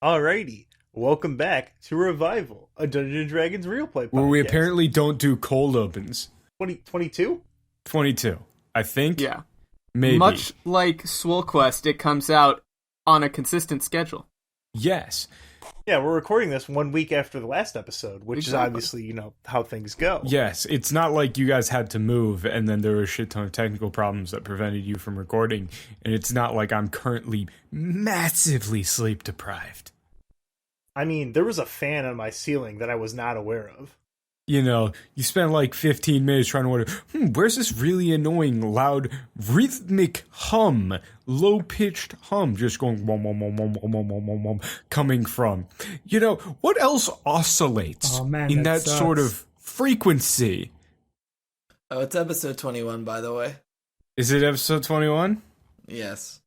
Alrighty, welcome back to Revival, a Dungeons & Dragons real play podcast. Where we apparently don't do cold opens. 22? 22, I think. Yeah. Maybe. Much like Swole Quest, it comes out on a consistent schedule. Yes. Yeah, we're recording this 1 week after the last episode, which is Exactly. obviously, how things go. Yes, it's not like you guys had to move and then there were a shit ton of technical problems that prevented you from recording, and it's not like I'm currently massively sleep deprived. I mean, there was a fan on my ceiling that I was not aware of. You know, you spend like 15 minutes trying to wonder, where's this really annoying, loud, rhythmic hum, low-pitched hum just going wom, wom, wom, wom, wom, wom, wom, wom, wom, coming from? You know, what else oscillates in that sort of frequency? Oh, it's episode 21, by the way. Is it episode 21? Yes.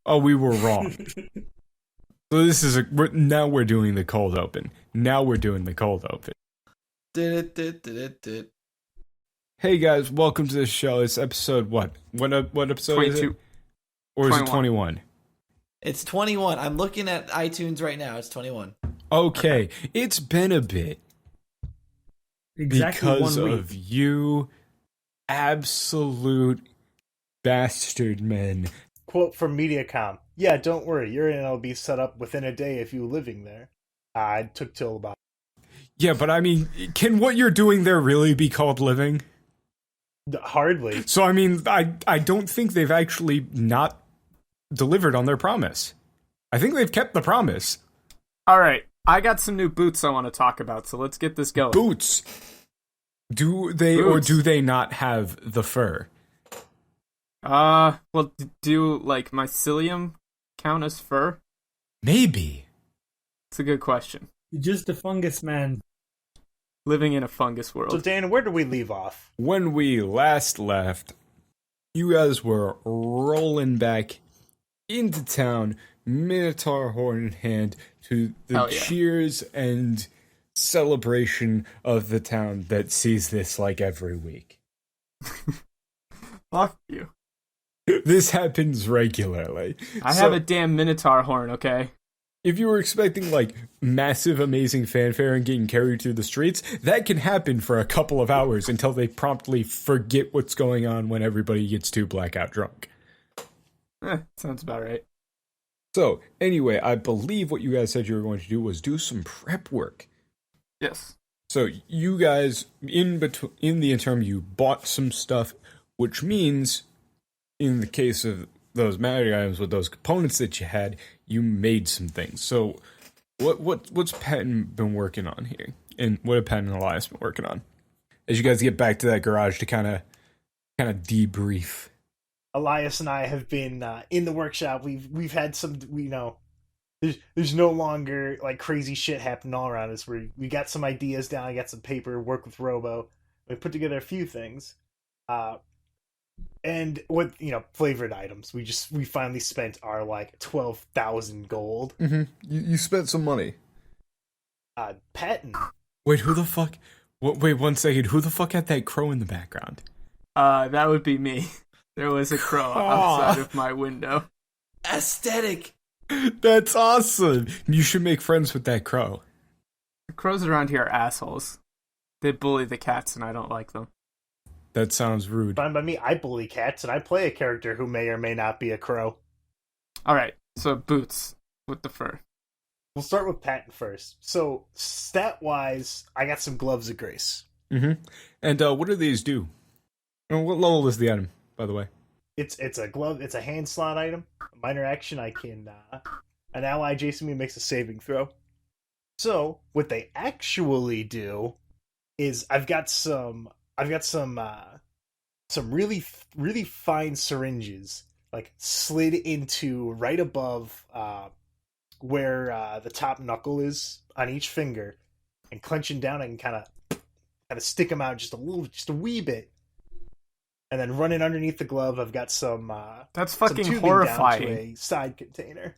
Oh, we were wrong. So this is now we're doing the cold open. Now we're doing the cold open. Hey guys, welcome to the show. It's episode what? What episode 22. is it? Or is it 21? It's 21. I'm looking at iTunes right now. It's 21. Okay, it's been a bit. Exactly because 1 week. of you absolute bastard men. Quote from Mediacom. Yeah, don't worry, your internet will be set up within a day if you living there. It took till about... Yeah, but I mean, can what you're doing there really be called living? Hardly. So, I mean, I don't think they've actually not delivered on their promise. I think they've kept the promise. All right, I got some new boots I want to talk about, so let's get this going. Boots. Do they or do they not have the fur? Well, do like mycelium count as fur? Maybe. It's a good question. You're just a fungus man. Living in a fungus world. So, Dan, where did we leave off? When we last left, you guys were rolling back into town, Minotaur horn in hand, to the Hell yeah. cheers and celebration of the town that sees this like every week. Fuck you. This happens regularly. I have a damn Minotaur horn, okay? If you were expecting, like, massive, amazing fanfare and getting carried through the streets, that can happen for a couple of hours until they promptly forget what's going on when everybody gets too blackout drunk. Sounds about right. So, anyway, I believe what you guys said you were going to do was do some prep work. Yes. So, you guys, in the interim, you bought some stuff, which means, in the case of those magic items with those components that you had, you made some things. So, what's Patton been working on here, and what have Patton and Elias been working on? As you guys get back to that garage to kind of debrief. Elias and I have been in the workshop. We've had some, there's no longer like crazy shit happening all around us. We got some ideas down. I got some paper. Work with Robo. We put together a few things. And with flavored items, we finally spent our like 12,000 gold. Mm-hmm. You spent some money. Patton. Wait, who the fuck? Wait 1 second. Who the fuck had that crow in the background? That would be me. There was a crow outside of my window. Aesthetic. That's awesome. You should make friends with that crow. The crows around here are assholes. They bully the cats, and I don't like them. That sounds rude. Fine by me. I bully cats, and I play a character who may or may not be a crow. All right, so boots with the fur. We'll start with Patton first. So, stat-wise, I got some Gloves of Grace. Mm-hmm. And what do these do? And what level is the item, by the way? It's a glove. It's a hand slot item. A minor action. I can an ally adjacent to me makes a saving throw. So what they actually do is I've got some really really fine syringes like slid into right above where the top knuckle is on each finger, and clenching down I can kind of stick them out just a wee bit. And then running underneath the glove, I've got some That's some fucking tubing horrifying. down to a side container.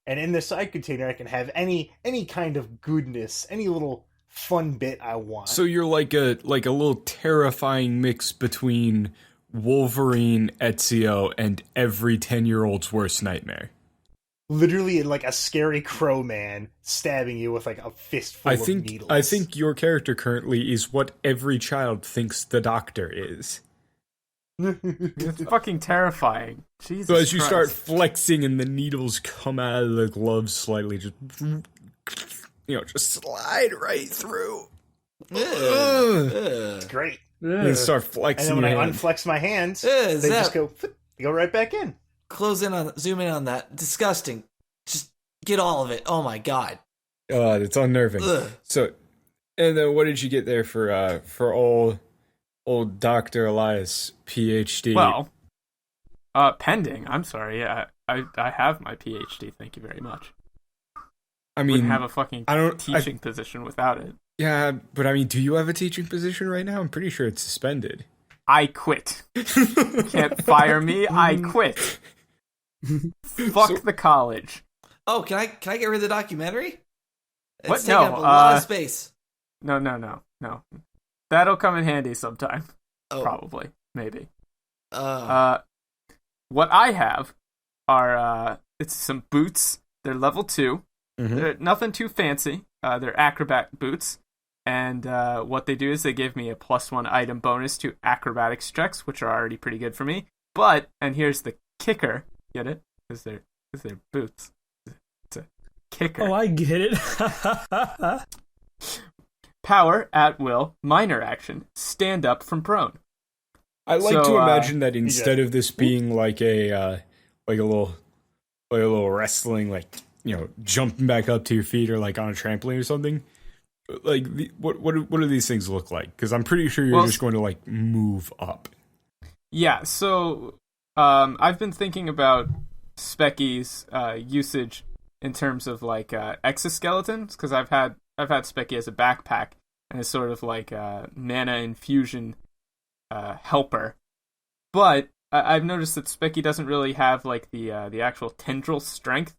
And in the side container, I can have any kind of goodness, any little fun bit I want. So you're like a little terrifying mix between Wolverine, Ezio, and every 10-year-old's worst nightmare. literally like a scary crow man stabbing you with like a fistful of needles. I think your character currently is what every child thinks the Doctor is. It's fucking terrifying. Jesus So as you Christ. start flexing and the needles come out of the gloves slightly, just just slide right through. It's great. And start And flexing. then when your I hand. unflex my hands, they Zap. just go right back in. Zoom in on that. Disgusting. Just get all of it. Oh my god. It's unnerving. Ugh. So, and then what did you get there for old Dr. Elias, PhD? Well, pending. I'm sorry. I have my PhD. Thank you very much. I mean, Wouldn't have a fucking I teaching position without it. Yeah, but I mean, do you have a teaching position right now? I'm pretty sure it's suspended. I quit. Can't fire me. I quit. Fuck the college. Oh, can I get rid of the documentary? It's What? taking No, up a lot of space. No. That'll come in handy sometime. Oh. Probably. Maybe. Uh, What I have are it's some boots. They're level 2. Mm-hmm. They're nothing too fancy. They're acrobat boots. And what they do is they give me a +1 item bonus to acrobatics checks, which are already pretty good for me. But, and here's the kicker, get it? Because they're boots. It's a kicker. Oh, I get it. Power at will, minor action, stand up from prone. I like So, to imagine that instead just- of this being like a little wrestling, like jumping back up to your feet or like on a trampoline or something. Like what do these things look like? Because I'm pretty sure you're just going to like move up. Yeah, so I've been thinking about Specky's usage in terms of like exoskeletons, because I've had Specky as a backpack and it's sort of like a mana infusion helper. But I've noticed that Specky doesn't really have like the actual tendril strength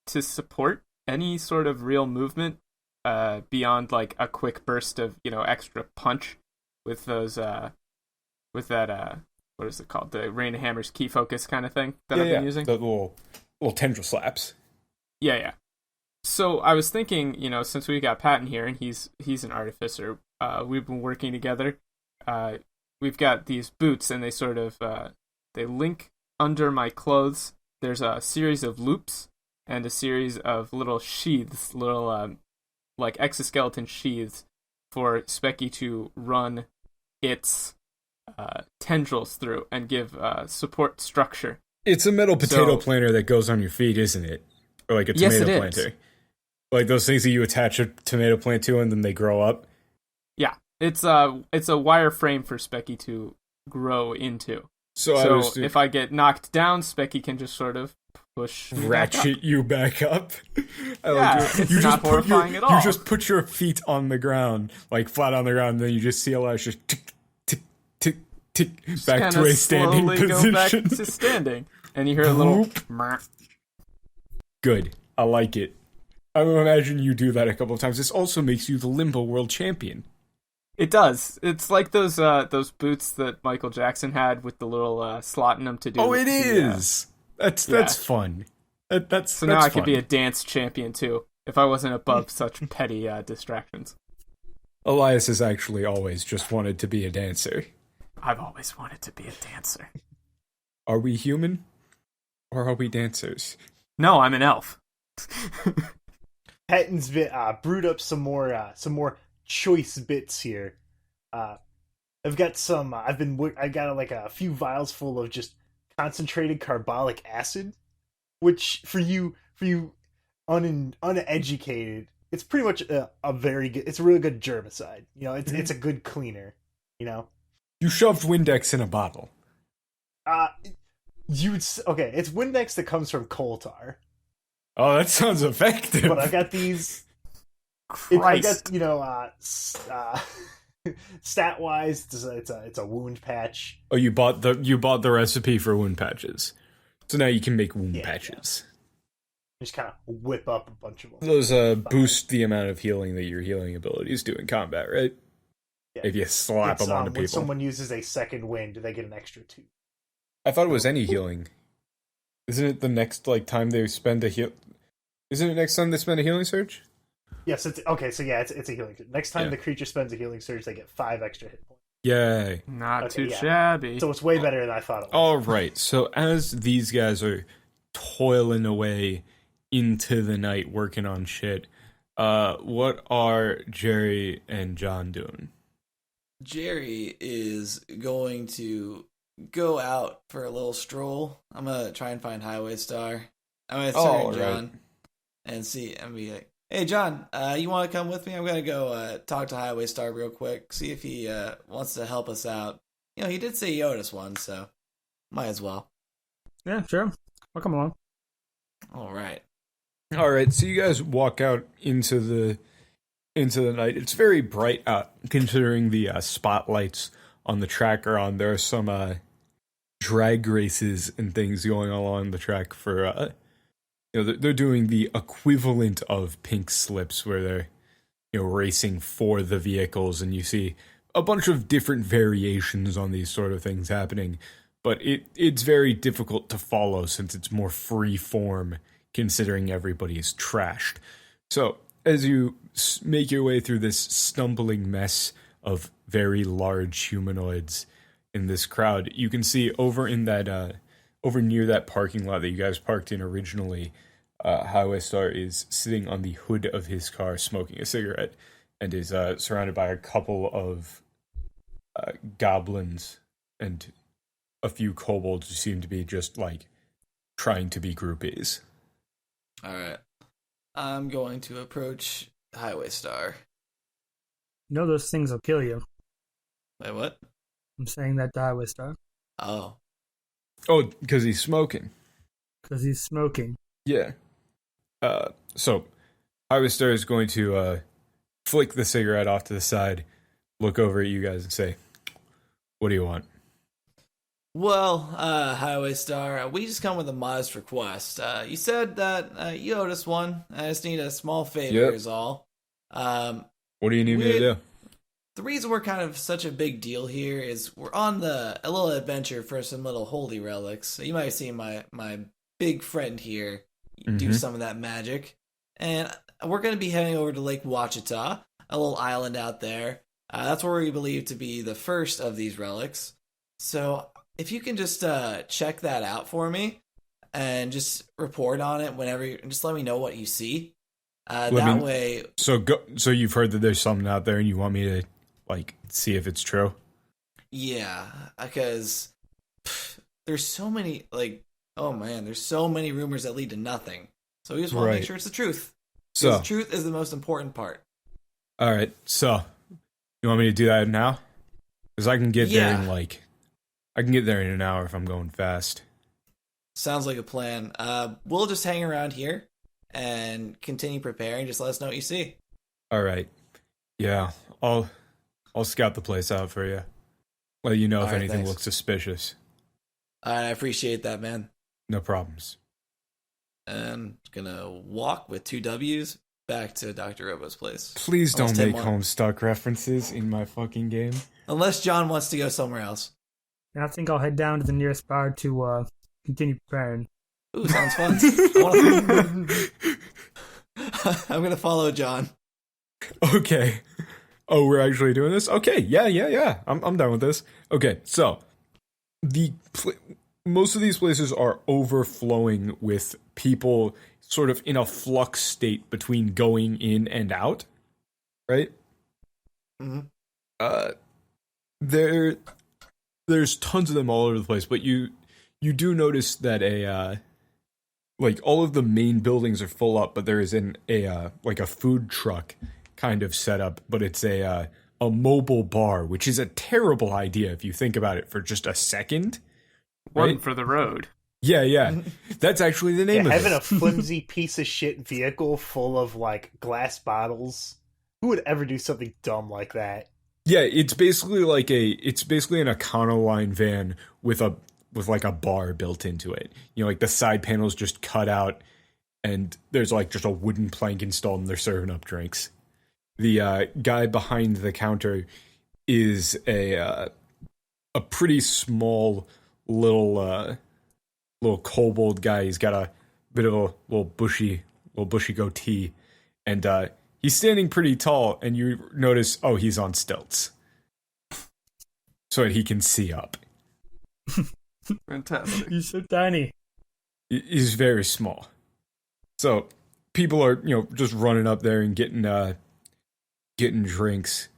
to support any sort of real movement beyond like a quick burst of extra punch with those with that what is it called, the Rain of Hammers key focus kind of thing that I've been using. The little tendril slaps. Yeah. So I was thinking, since we got Patton here and he's an artificer, we've been working together. We've got these boots and they sort of they link under my clothes. There's a series of loops and a series of little sheaths, little like exoskeleton sheaths for Specky to run its tendrils through and give support structure. It's a metal potato So- planter that goes on your feet, isn't it? Or like a Yes, tomato it is. planter. Like those things that you attach a tomato plant to and then they grow up. Yeah, it's a wireframe for Specky to grow into. So If I get knocked down, Specky can just sort of push me back up. ratchet you back up. I Yeah, like it. it's not horrifying at all. You just put your feet on the ground, like flat on the ground, and then you just see Elias just tick, tick, tick, tick, back to Kinda a standing slowly go back position. to standing, and you hear a little. Good. I like it. I would imagine you do that a couple of times. This also makes you the Limbo World Champion. It does. It's like those boots that Michael Jackson had with the little slot in them to do. Oh, it the, is. That's fun. That's So now I could fun. be a dance champion too, if I wasn't above such petty distractions. Elias has actually always just wanted to be a dancer. I've always wanted to be a dancer. Are we human? Or are we dancers? No, I'm an elf. Patton's brewed up some more choice bits here. I've got some. I got like a few vials full of just concentrated carbolic acid, which for you uneducated, it's pretty much a very good. It's a really good germicide. It's a good cleaner. You shoved Windex in a bottle. Okay, it's Windex that comes from coal tar, Oh, that sounds effective. but I got these. I Christ. got stat wise, it's a wound patch. Oh, you bought the recipe for wound patches. So now you can make wound Yeah, patches. Just kind of whip up a bunch of them. Those boost the amount of healing that your healing abilities do in combat, right? Yeah. If you slap them onto When people. someone uses a second wind, they get an extra 2. I thought it was any healing. Isn't it the next time they spend a heal? Isn't it next time they spend a healing surge? Yes, it's okay. So yeah, it's a healing surge. Next time Yeah. the creature spends a healing surge, they get 5 extra hit points. Yay! Not Okay, too yeah. shabby. So it's way better than I thought it was. All right. So as these guys are toiling away into the night working on shit, what are Jerry and John doing? Jerry is going to go out for a little stroll. I'm gonna try and find Highway Star. I'm gonna turn to John and see and be like, "Hey, John, you want to come with me? I'm gonna go talk to Highway Star real quick, see if he wants to help us out. You know, he did say he owed us one, so might as well." Yeah, sure. I'll come along. All right. All right. So you guys walk out into the night. It's very bright out, considering the spotlights on the track are on. There are some drag races and things going along the track for they're doing the equivalent of pink slips, where they're racing for the vehicles, and you see a bunch of different variations on these sort of things happening, but it's very difficult to follow since it's more free form, considering everybody is trashed. So as you make your way through this stumbling mess of very large humanoids in this crowd, you can see over in that over near that parking lot that you guys parked in originally, Highway Star is sitting on the hood of his car smoking a cigarette, and is surrounded by a couple of goblins and a few kobolds who seem to be just trying to be groupies. All right. I'm going to approach Highway Star. You know those things will kill you. Wait, what? I'm saying that to Highway Star. Oh. Oh, because he's smoking. Because he's smoking. Yeah. So Highway Star is going to flick the cigarette off to the side, look over at you guys and say, "What do you want?" Well, Highway Star, we just come with a modest request. You said that you owed us one. I just need a small favor Yep. is all. What do you need me to do? The reason we're kind of such a big deal here is we're on a little adventure for some little holy relics. So you might have seen my big friend here do some of that magic. And we're going to be heading over to Lake Wachita, a little island out there. That's where we believe to be the first of these relics. So if you can just check that out for me and just report on it whenever, just let me know what you see. Way. So you've heard that there's something out there, and you want me to see if it's true? Yeah, because there's so many oh man, there's so many rumors that lead to nothing. So we just want to make sure it's the truth. So the truth is the most important part. All right. So you want me to do that now? Because I can get there in I can get there in an hour if I'm going fast. Sounds like a plan. We'll just hang around here and continue preparing. Just let us know what you see. All right. Yeah, I'll scout the place out for you. Let you know if anything looks suspicious. I appreciate that, man. No problems. And gonna walk with 2 W's back to Dr. Robo's place. Please don't make Homestuck references in my fucking game. Unless John wants to go somewhere else. And I think I'll head down to the nearest bar to continue preparing. Ooh, sounds fun. I'm gonna follow John. Okay. Oh, we're actually doing this? Okay, yeah. I'm done with this. Okay, so most of these places are overflowing with people sort of in a flux state between going in and out, right? Mm-hmm. There's tons of them all over the place, but you do notice that all of the main buildings are full up, but there is a food truck kind of setup, but it's a mobile bar, which is a terrible idea if you think about it for just a second. One right? for the road. Yeah. That's actually the name of having it. a flimsy piece of shit vehicle full of glass bottles. Who would ever do something dumb like that? Yeah, it's basically an Econoline van with a bar built into it. The side panels just cut out, and there's just a wooden plank installed, and they're serving up drinks. The guy behind the counter is a pretty small little little kobold guy. He's got a bit of a little bushy goatee, and he's standing pretty tall. And you notice, oh, he's on stilts, so that he can see up. Fantastic. He's so tiny. He's very small. So people are, just running up there and getting drinks,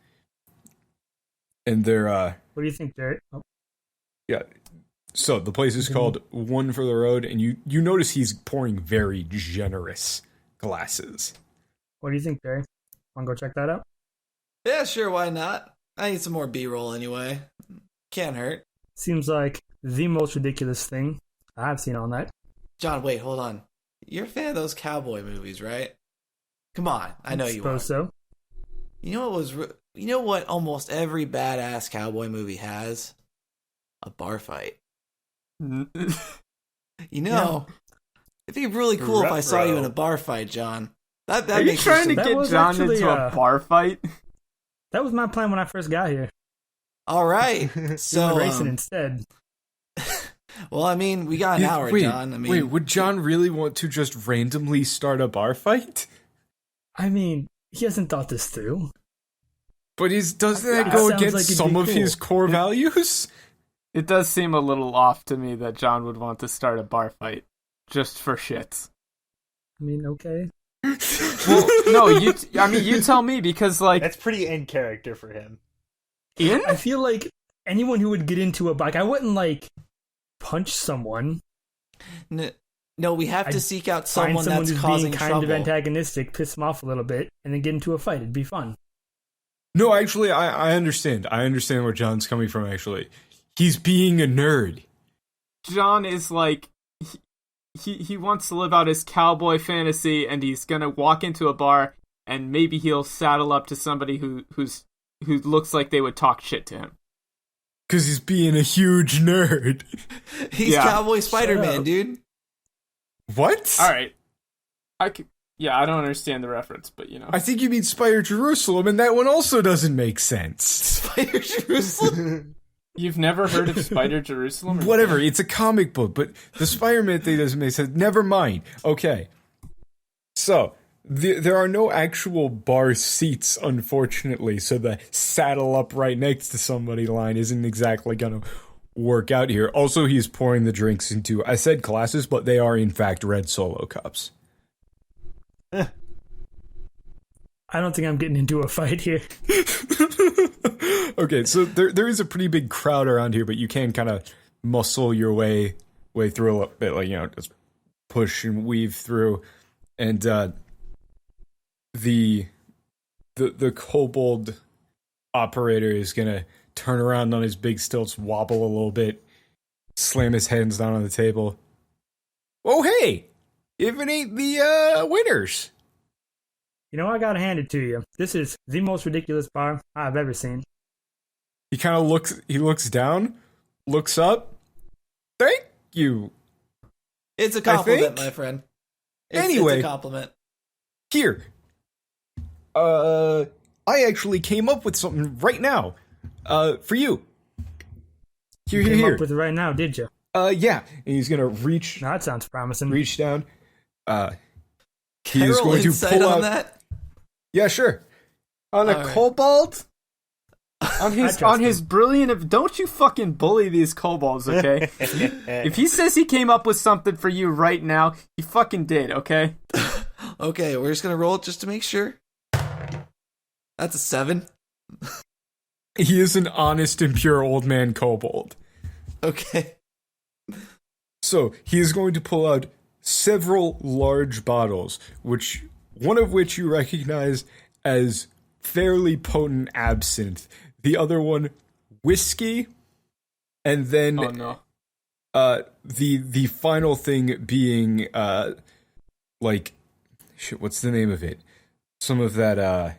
and they're What do you think, Jared? Oh, yeah. So the place is called One for the Road, and you notice he's pouring very generous glasses. what do you think, Jared? Want to go check that out? Yeah, sure, why not? I need some more B-roll anyway. Can't hurt. Seems like the most ridiculous thing I've seen all night. John, wait, hold on. You're a fan of those cowboy movies, right? Come on, I know you are. Suppose so. You know what almost every badass cowboy movie has? A bar fight. It'd be really cool if I saw you in a bar fight, John. That Are you makes trying to That get was John actually, into a bar fight? That was my plan when I first got here. All right. We So went racing instead. well, I mean, we got an hour, John. I mean, wait, would John really want to just randomly start a bar fight? I mean, he hasn't thought this through. But doesn't that That go sounds against like it'd some be of cool. his core values? It does seem a little off to me that John would want to start a bar fight just for shits. I mean, okay. Well, no, you tell me, because like That's pretty in character for him. Ian? I feel like anyone who would get into a bike, I wouldn't like punch someone. no, we have to I'd seek out Find someone someone that's who's causing being kind trouble. of antagonistic, piss them off a little bit, and then get into a fight. It'd be fun. No, actually, I understand. I understand where John's coming from, actually. He's being a nerd. John is like he wants to live out his cowboy fantasy, and he's gonna walk into a bar and maybe he'll saddle up to somebody who looks like they would talk shit to him. Because he's being a huge nerd. He's Yeah. Cowboy Spider-Man, up. dude. What? All right, I don't understand the reference, but I think you mean Spire Jerusalem, and that one also doesn't make sense. Spider Jerusalem. You've never heard of Spider Jerusalem? or Whatever, something? it's a comic book, but the Spider-Man thing doesn't make sense. Never mind. Okay. So, there are no actual bar seats, unfortunately, so the saddle up right next to somebody line isn't exactly gonna work out here. Also, he's pouring the drinks into, I said glasses, but they are in fact red Solo cups. I don't think I'm getting into a fight here. Okay, so there is a pretty big crowd around here, but you can kind of muscle your way through a little bit, like, just push and weave through, and the kobold operator is gonna turn around on his big stilts, wobble a little bit, slam his hands down on the table. Oh hey, if it ain't the winners. You know, I gotta hand it to you. This is the most ridiculous bar I've ever seen. He kind of looks down, looks up. Thank you. It's a compliment, think. my friend. Anyway. It's a compliment. Here. I actually came up with something right now. For you. Here, Came here. up with it right now, did you? Yeah. And he's gonna reach Now that sounds promising. down. He Carol, is going to insight pull on out. that? Yeah, sure. On a All right. kobold? On I his trust on his brilliant. Don't you fucking bully these kobolds, okay? If he says he came up with something for you right now, he fucking did, okay? Okay, we're just gonna roll it just to make sure. That's a 7. He is an honest and pure old man kobold. Okay. So he is going to pull out several large bottles, one of which you recognize as fairly potent absinthe. The other one, whiskey, and then Oh no. the final thing being like shit. What's the name of it? Some of that.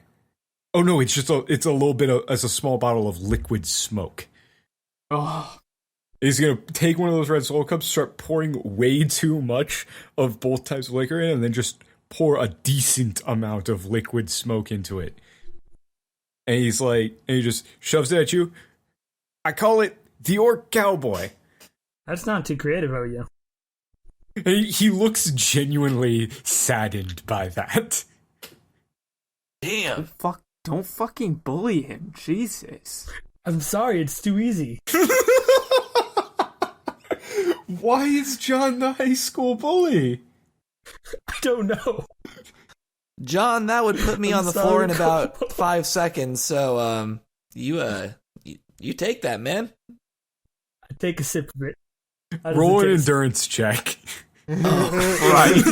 Oh no, it's a little bit of as a small bottle of liquid smoke. Oh, He's gonna take one of those red Solo cups, start pouring way too much of both types of liquor in, and then just pour a decent amount of liquid smoke into it. And he just shoves it at you. I call it the Orc Cowboy. That's not too creative of you. He looks genuinely saddened by that. Damn. Don't fucking bully him, Jesus. I'm sorry, it's too easy. Why is John the high school bully? I don't know. John, that would put me I'm on the sorry, floor in Cole. about 5 seconds. So, you take that, man. I take a sip of it. How does Roll it an taste? endurance check. Right.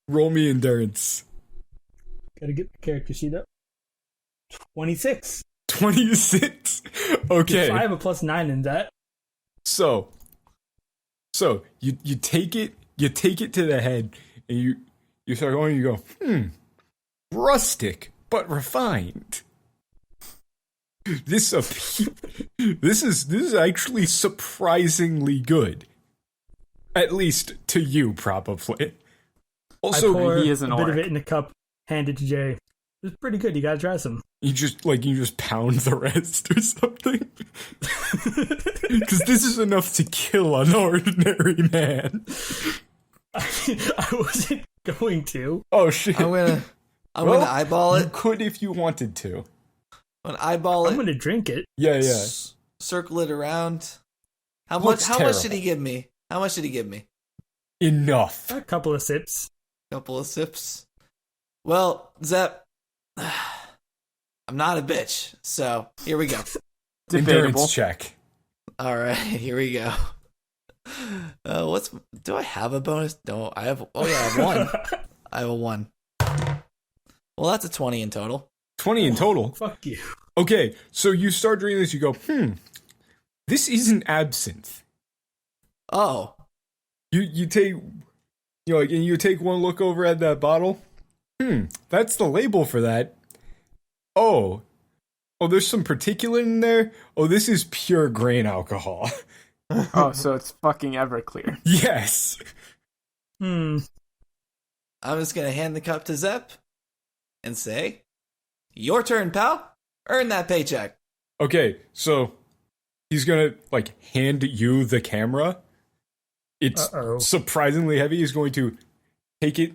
Roll me endurance. Gotta get the character sheet up. 26. 26. Okay. I have a +9 in that. So you take it to the head, and you start going. You go, rustic but refined. This is actually surprisingly good, at least to you, probably. I Also, pour he is an a bit of orc. it in a cup, hand it to Jay. It's pretty good. You gotta try some. you just pound the rest or something, because this is enough to kill an ordinary man. I wasn't going to. Oh shit! I'm gonna eyeball You it. could if you wanted to. I'm gonna eyeball I'm it. gonna drink it. Yeah. Circle it around. How Looks much did terrible. he give me? How much did he give me? Enough. A couple of sips. Couple of sips. Well, Zep, I'm not a bitch, so here we go. Debatable. Endurance check. All right, here we go. Do I have a bonus? No, I have. Oh yeah, I have one. I have a 1. Well, that's a 20 in total. 20 in total. Fuck you. Okay, so you start drinking this, you go, this isn't absinthe. Oh, You take, and you take one look over at that bottle. That's the label for that. Oh, there's some particulate in there. Oh, this is pure grain alcohol. Oh, so it's fucking Everclear. Yes. I'm just gonna hand the cup to Zep and say, "Your turn, pal. Earn that paycheck." Okay, so he's gonna hand you the camera. It's Uh-oh. surprisingly heavy. He's going to take it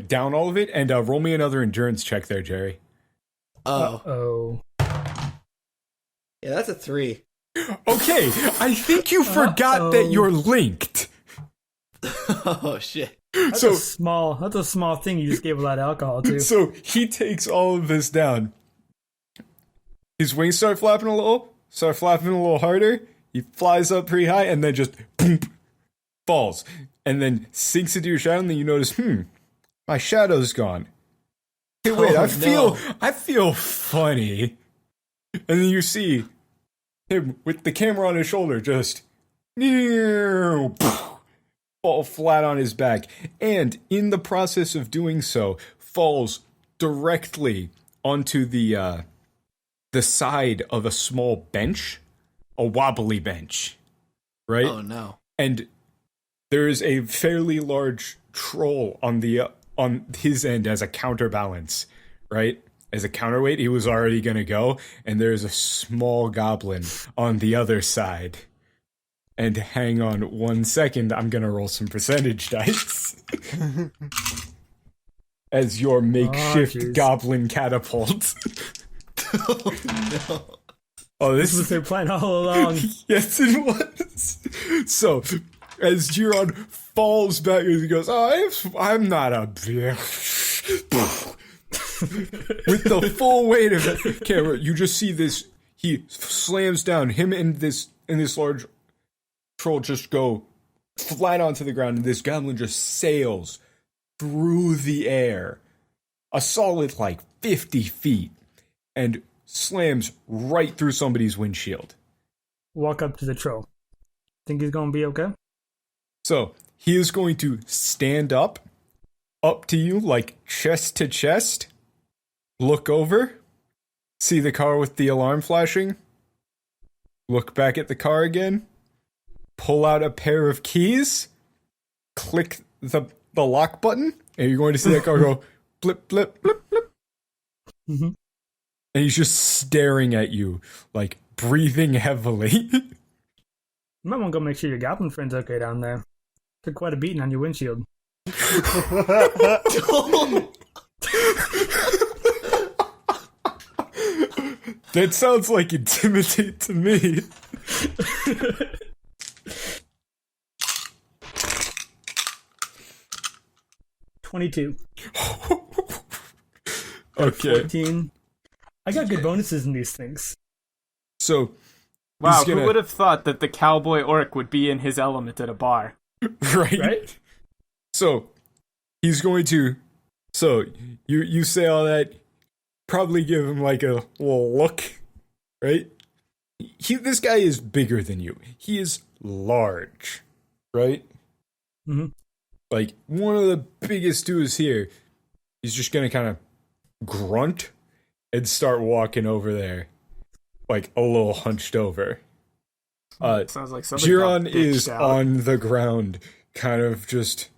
down all of it and roll me another endurance check there, Jerry. Oh, Oh. yeah, that's a 3. Okay, I think you forgot that you're linked. Oh shit. That's So a small thing you just gave a lot of alcohol to. so he takes all of this down. His wings start flapping a little harder. He flies up pretty high and then just boom, falls. And then sinks into your shadow, and then you notice, my shadow's gone. Hey, wait, Oh, I feel funny. And then you see him with the camera on his shoulder just fall flat on his back, and in the process of doing so, falls directly onto the side of a small bench, a wobbly bench, right? Oh no. And there is a fairly large troll on his end as a counterbalance, right? As a counterweight, he was already gonna go, and there's a small goblin on the other side. And hang on 1 second, I'm gonna roll some percentage dice. As your makeshift jeez. goblin catapult. Oh no. Oh, This was their plan all along. Yes, it was. So, as Giron falls back, he goes, I'm not a bitch. With the full weight of the camera, you just see this. He slams down. Him and this large troll just go flat onto the ground, and this goblin just sails through the air, a solid 50 feet, and slams right through somebody's windshield. Walk up to the troll. Think he's gonna be okay? So he is going to stand up to you, chest to chest, look over, see the car with the alarm flashing, look back at the car again, pull out a pair of keys, click the lock button, and you're going to see that car go blip, blip, blip, blip. Mm-hmm. And he's just staring at you, breathing heavily. You might want to go make sure your goblin friend's okay down there. Took quite a beating on your windshield. That sounds like intimidate to me. $22. Okay. 14. I got good bonuses in these things. So, Wow, he's gonna- who would have thought that the cowboy orc would be in his element at a bar? right? So, he's going to. So, you say all that, probably give him like a little look, right? This guy is bigger than you. He is large, right? Mm-hmm. Like, one of the biggest dudes here. He's just gonna kind of grunt and start walking over there, like a little hunched over. Sounds like somebody got Jiron is bitched out. on the ground, kind of just.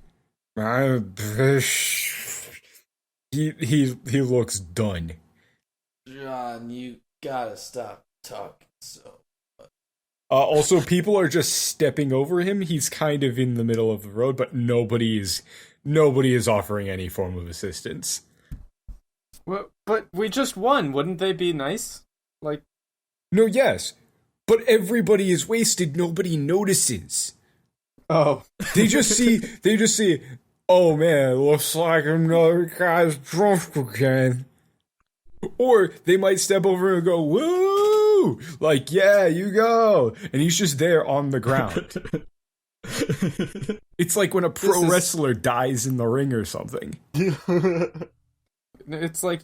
He looks done. John, you gotta stop talking so. Also, people are just stepping over him. He's kind of in the middle of the road, but nobody is offering any form of assistance. Well, but we just won. Wouldn't they be nice? Like, No, yes, but everybody is wasted. Nobody notices. oh, They just see. Oh man, it looks like another guy's drunk again. Or they might step over and go, woo! Like, yeah, you go. And he's just there on the ground. It's like when a pro wrestler dies in the ring or something. it's like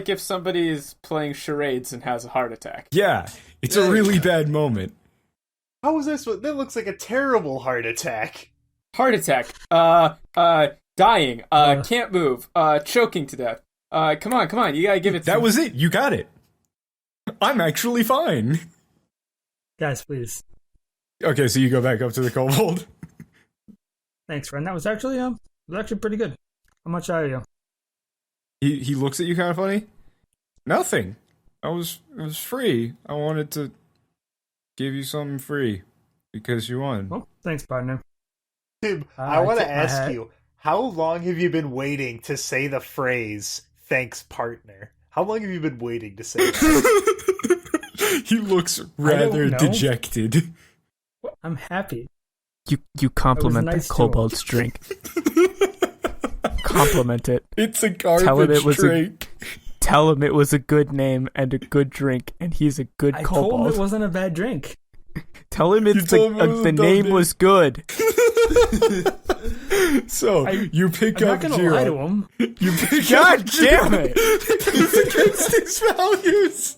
if somebody is playing charades and has a heart attack. Yeah, it's a really bad moment. How is this? That looks like a terrible heart attack. Heart attack. Dying. Can't move. Choking to death. Come on. You gotta give it. That was it. You got it. I'm actually fine. Guys, please. Okay, so you go back up to the kobold. Thanks, friend. That was actually pretty good. How much are you? He looks at you kind of funny. Nothing. It was free. I wanted to give you something free because you won. Well, thanks, partner. Tim, I want to tip my hat. ask you, how long have you been waiting to say the phrase, thanks, partner? How long have you been waiting to say that? He looks rather know. dejected. Well, I'm happy. You compliment nice the to him. kobold's drink. Compliment it. It's a Tell him garbage it was drink. Tell him it was a good name and a good drink, and he's a good I told him kobold. it wasn't a bad drink. Tell him told him it was a the dumb name name. was good. So you pick I'm up not gonna lie to Jiro. him. You pick God up damn Jiro it! against his values.